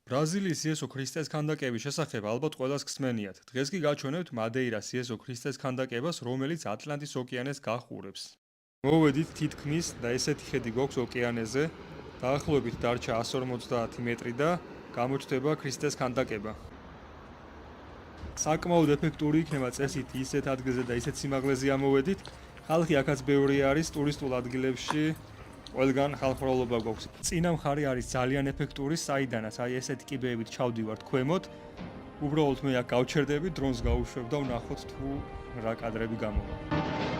ბრაზილიის იესო ქრისტეს ქანდაკების შესახებ ალბათ ყველას გსმენიათ. დღეს კი გაჩვენებთ მადეირას იესო ქრისტეს ქანდაკებას, რომელიც ატლანტის ოკეანეს გაჰყურებს. მოვედით თითქმის და ესეთი ხედი გვაქვს ოკეანეზე, დაახლოებით დარჩა 150 მეტრი და გამოჩნდება ქრისტეს ქანდაკება. საკმაოდ ეფექტური იქნება წესით ისეთ ადგილზე და ისეთ სიმაღლეზე ამოვედით. ხალხი აქაც ბევრი არის ტურისტულ ადგილებში. ყველგან ხალხმრავლობა გვაქვს. წინა მხარე არის ძალიან ეფექტური, საიდანაც აი ესეთი კიბეებით ჩავდივართ ქვემოთ. უბრალოდ მე აქ გავჩერდები, დრონს გავუშვებ და ვნახოთ თუ რა კადრები გამოვა.